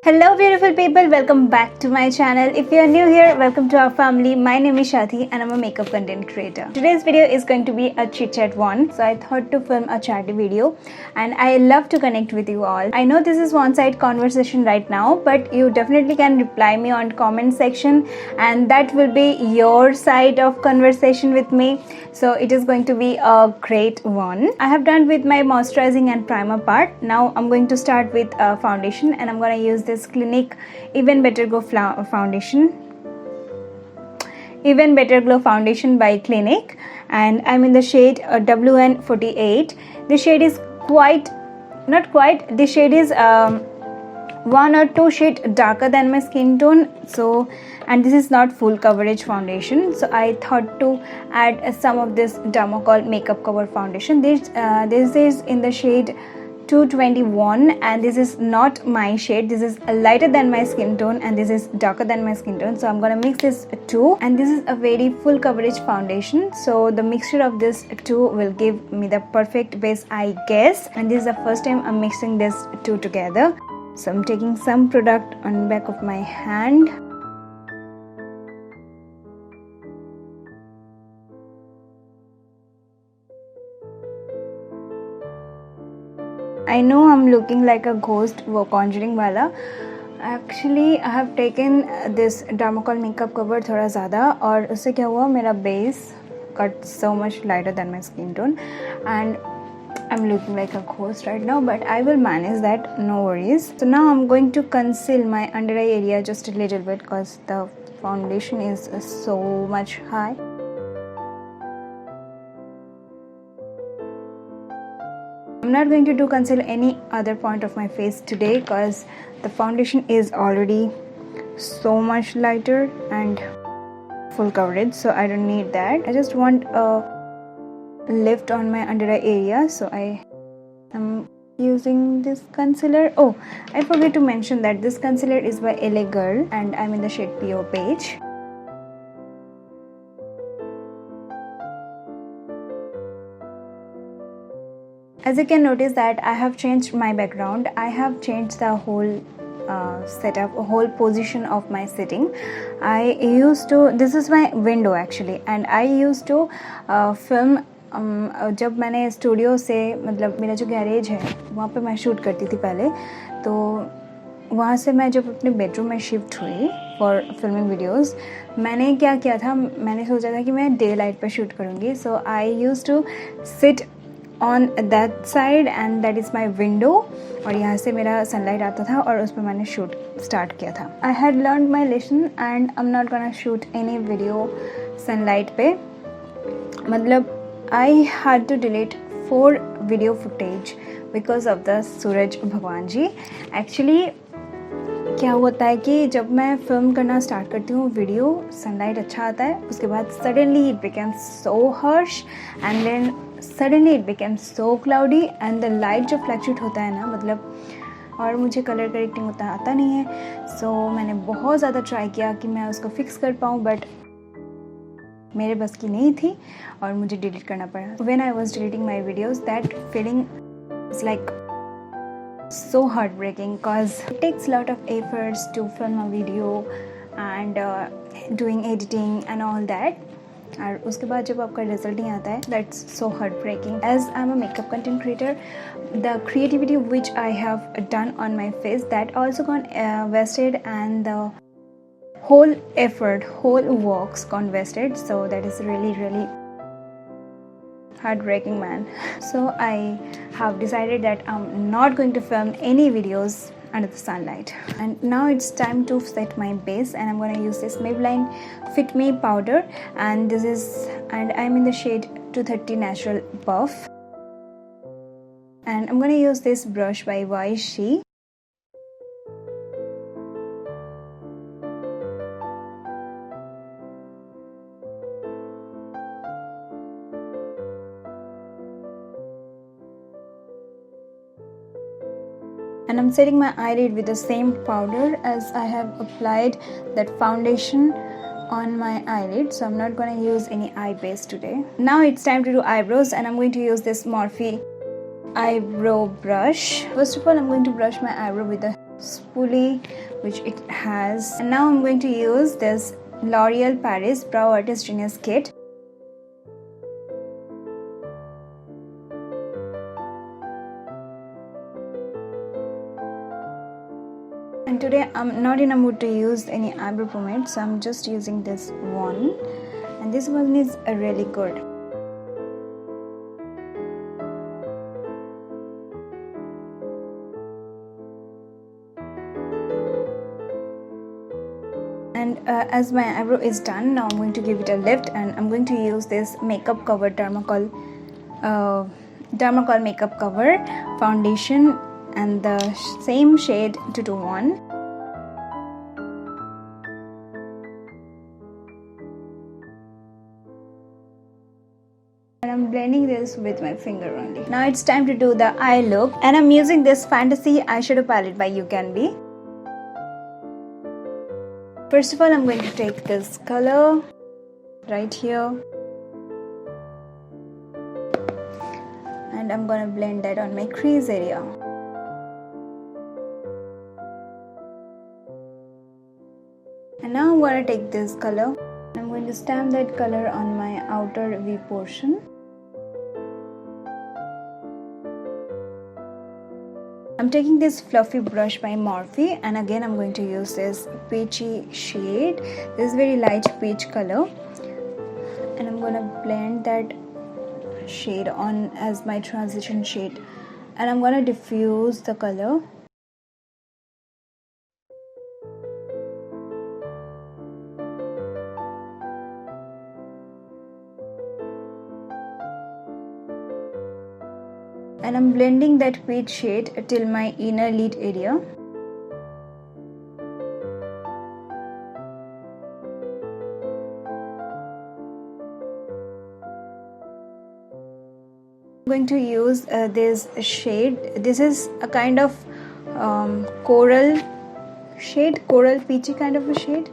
Hello beautiful people, welcome back to my channel. If you are new here, welcome to our family. My name is Shati and I'm a makeup content creator. Today's video is going to be a chit chat one, so I thought to film a chatty video and I love to connect with you all. I know this is one side conversation right now, but you definitely can reply me on comment section and that will be your side of conversation with me. So it is going to be a great one. I have done with my moisturizing and primer part. Now I'm going to start with a foundation and I'm going to use this Clinique Even Better Glow foundation. Even Better Glow foundation by Clinique, and I'm in the shade WN48. This shade is this shade is one or two shade darker than my skin tone, so, and this is not full coverage foundation, so I thought to add some of this DERMACOL makeup cover foundation. This is in the shade 221 and this is not my shade. This is lighter than my skin tone and this is darker than my skin tone, so I'm gonna mix this two, and this is a very full coverage foundation, so the mixture of this two will give me the perfect base, I guess. And this is the first time I'm mixing this two together, so I'm taking some product on the back of my hand. I know I'm looking like a ghost वो conjuring वाला. Actually I have taken this DERMACOL makeup cover थोड़ा ज़्यादा, और उससे क्या हुआ, मेरा base got so much lighter than my skin tone and I'm looking like a ghost right now, but I will manage that, no worries. So now I'm going to conceal my under eye area just a little bit because the foundation is so much high. I'm not going to do conceal any other point of my face today because the foundation is already so much lighter and full coverage, so I don't need that. I just want a lift on my under eye area, so I am using this concealer. Oh, I forgot to mention that this concealer is by LA Girl and I'm in the shade Pure Beige. As you can notice that I have changed my background. I have changed the whole setup, whole position of my sitting. I used to, this is my window actually, and I used to film जब मैंने studio से, मतलब मेरा जो garage है वहाँ पे मैं शूट करती थी पहले, तो वहाँ से मैं जब अपने बेडरूम में शिफ्ट हुई फॉर फिल्मिंग वीडियोस, मैंने क्या किया था, मैंने सोचा था कि मैं डे लाइट पे शूट करूँगी. So I used to sit on that side and that is my window, और यहाँ से मेरा सनलाइट आता था और उस पर मैंने शूट स्टार्ट किया था. I had learned my lesson and I'm not gonna shoot any video sunlight पे. मतलब I had to delete 4 video footage because of the सूरज भगवान जी. Actually क्या होता है कि जब मैं फिल्म करना स्टार्ट करती हूँ वीडियो, सनलाइट अच्छा आता है, उसके बाद suddenly it became so harsh and then suddenly it became so cloudy and the light जो फ्लैक्चुएट होता है ना, मतलब, और मुझे कलर करेक्टिंग होता आता नहीं है. सो मैंने बहुत ज़्यादा ट्राई किया कि मैं उसको फिक्स कर पाऊँ, बट मेरे बस की नहीं थी और मुझे डिलीट करना पड़ा. When I was deleting my videos, that feeling is like so heartbreaking because it takes a lot of efforts to film a video and doing editing and all that, और उसके बाद जब आपका रिजल्ट नहीं आता है, that's so heartbreaking. As I'm a makeup content creator, the creativity which I have done on my face, that also gone wasted, and the whole effort, whole works gone wasted, so that is really heartbreaking, man. So I have decided that I'm not going to film any videos under the sunlight. And now it's time to set my base, and I'm going to use this Maybelline Fit Me powder, and I'm in the shade 230 Natural Buff, and I'm going to use this brush by Beige. And I'm setting my eyelid with the same powder as I have applied that foundation on my eyelid, so I'm not going to use any eye base today. Now it's time to do eyebrows, and I'm going to use this Morphe eyebrow brush. First of all, I'm going to brush my eyebrow with the spoolie which it has. And now I'm going to use this L'Oreal Paris Brow Artist Genius Kit. And today I'm not in a mood to use any eyebrow pomade, so I'm just using this one, and this one is really good. And as my eyebrow is done, now I'm going to give it a lift, and I'm going to use this makeup cover DERMACOL makeup cover foundation, and the same shade 221. And I'm blending this with my finger only. Now it's time to do the eye look, and I'm using this Fantasy eyeshadow palette by You Can Be. First of all, I'm going to take this color right here, and I'm gonna blend that on my crease area. And now I'm going to take this color. I'm going to stamp that color on my outer V portion. I'm taking this fluffy brush by Morphe, and again I'm going to use this peachy shade. This is very light peach color, and I'm going to blend that shade on as my transition shade, and I'm going to diffuse the color. And I'm blending that peach shade till my inner lid area. I'm going to use this shade. This is a kind of coral shade, coral peachy kind of a shade,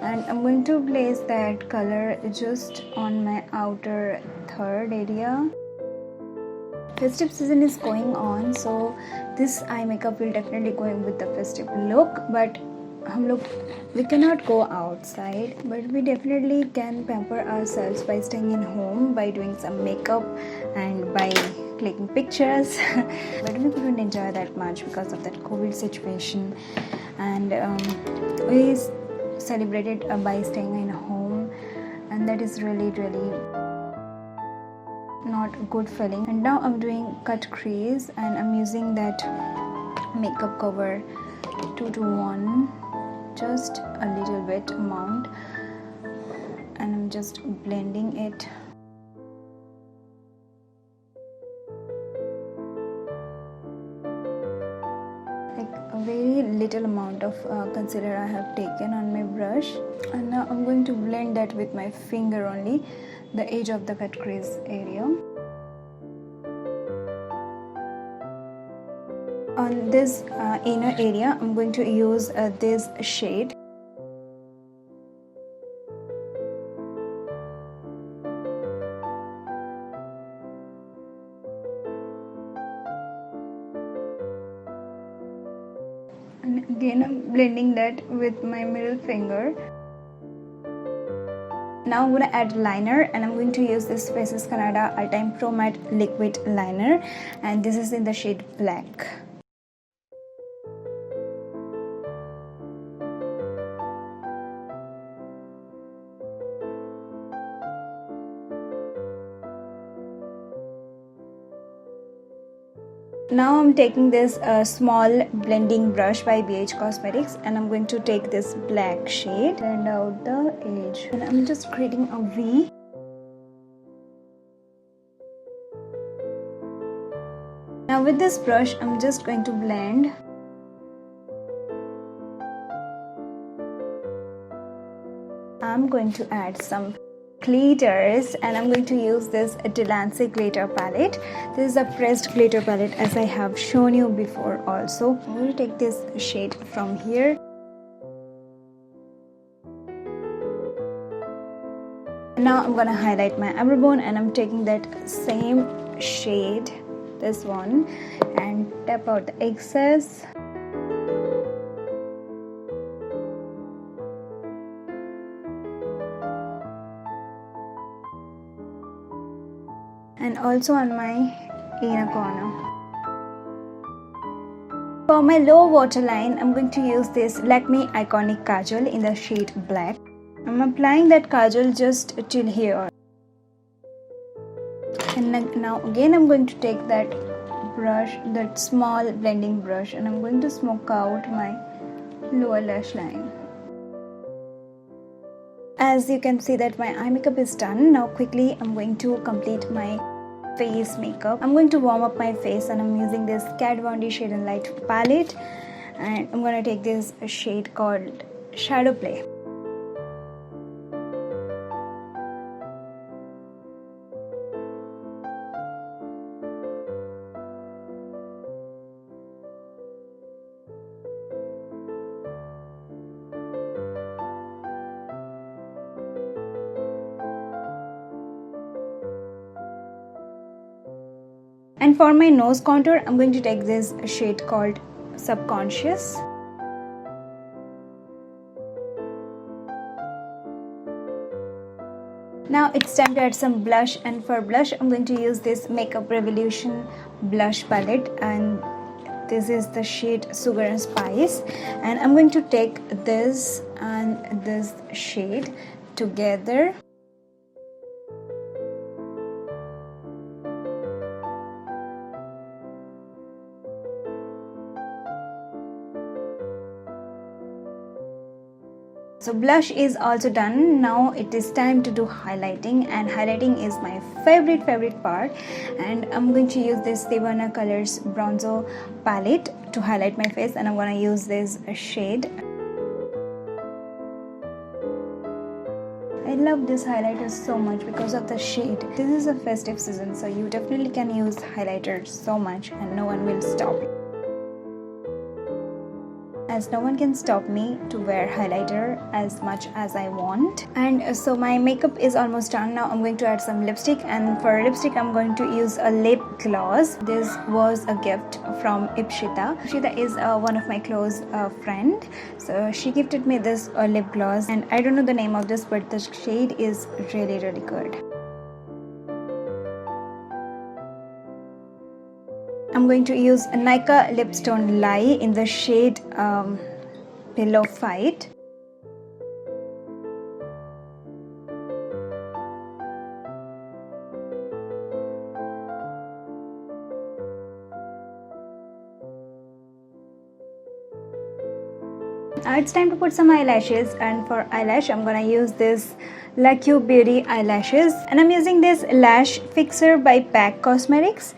and I'm going to place that color just on my outer third area. Festive season is going on, so this eye makeup will definitely go in with the festive look, but we cannot go outside, but we definitely can pamper ourselves by staying in home, by doing some makeup and by clicking pictures. But we couldn't enjoy that much because of that COVID situation, and we celebrated by staying in home, and that is really not a good feeling. And now I'm doing cut crease, and I'm using that makeup cover 221, just a little bit amount, and I'm just blending it. Like a very little amount of concealer I have taken on my brush, and now I'm going to blend that with my finger only, the edge of the cut crease area. On this inner area, I'm going to use this shade. And again, I'm blending that with my middle finger. Now I'm going to add liner, and I'm going to use this Faces Canada All Time Pro Matte Liquid Liner, and this is in the shade Black. Now I'm taking this small blending brush by Beige Cosmetics, and I'm going to take this black shade, blend out the edge, and I'm just creating a V. Now with this brush, I'm just going to blend. I'm going to add some glitters, and I'm going to use this Delancey glitter palette. This is a pressed glitter palette, as I have shown you before also. I'm going to take this shade from here. Now I'm going to highlight my eyebrow bone, and I'm taking that same shade, this one, and tap out the excess. and also on my inner corner. For my lower waterline, I'm going to use this Lakme Iconic Kajal in the shade Black. I'm applying that kajal just till here. And now again I'm going to take that brush, that small blending brush, and I'm going to smoke out my lower lash line. As you can see that my eye makeup is done. Now quickly I'm going to complete my face makeup. I'm going to warm up my face, and I'm using this Kat Von D Shade and Light palette, and I'm going to take this shade called Shadowplay. And for my nose contour, I'm going to take this shade called Subconscious. Now it's time to add some blush, and for blush I'm going to use this Makeup Revolution blush palette, and this is the shade Sugar and Spice, and I'm going to take this and this shade together. So blush is also done. Now it is time to do highlighting, and highlighting is my favorite part, and I'm going to use this Sivanna Colors Bronzer palette to highlight my face, and I'm going to use this shade. I love this highlighter so much because of the shade. This is a festive season, so you definitely can use highlighter so much and no one will stop you. As no one can stop me to wear highlighter as much as I want. And so my makeup is almost done. Now I'm going to add some lipstick, and for lipstick I'm going to use a lip gloss. This was a gift from Ipshita. Ipshita is one of my close friend, so she gifted me this lip gloss, and I don't know the name of this, but the shade is really good. I'm going to use a Nika Lipstone Lie in the shade Pillow Fight. Now it's time to put some eyelashes, and for eyelash I'm gonna use this Lucky Beauty eyelashes, and I'm using this Lash Fixer by MAC Cosmetics.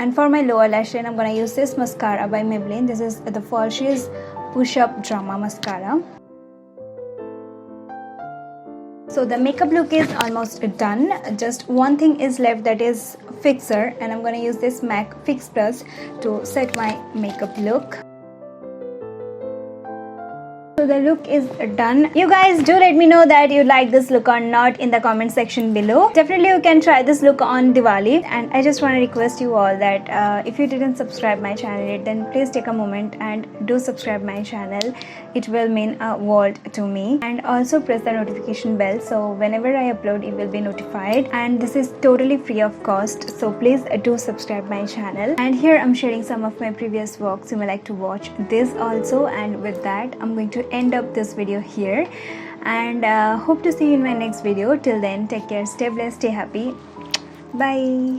And for my lower lash line, I'm going to use this mascara by Maybelline. This is the Falsies Push Up Drama Mascara. So the makeup look is almost done. Just one thing is left, that is fixer, and I'm going to use this MAC Fix Plus to set my makeup look. So the look is done. You guys do let me know that you like this look or not in the comment section below. Definitely you can try this look on Diwali, and I just want to request you all that if you didn't subscribe my channel yet, then please take a moment and do subscribe my channel. It will mean a world to me, and also press the notification bell so whenever I upload you will be notified, and this is totally free of cost, so please do subscribe my channel. And here I'm sharing some of my previous works. You may like to watch this also, and with that I'm going to end up this video here, and hope to see you in my next video. Till then, take care, stay blessed, stay happy, bye.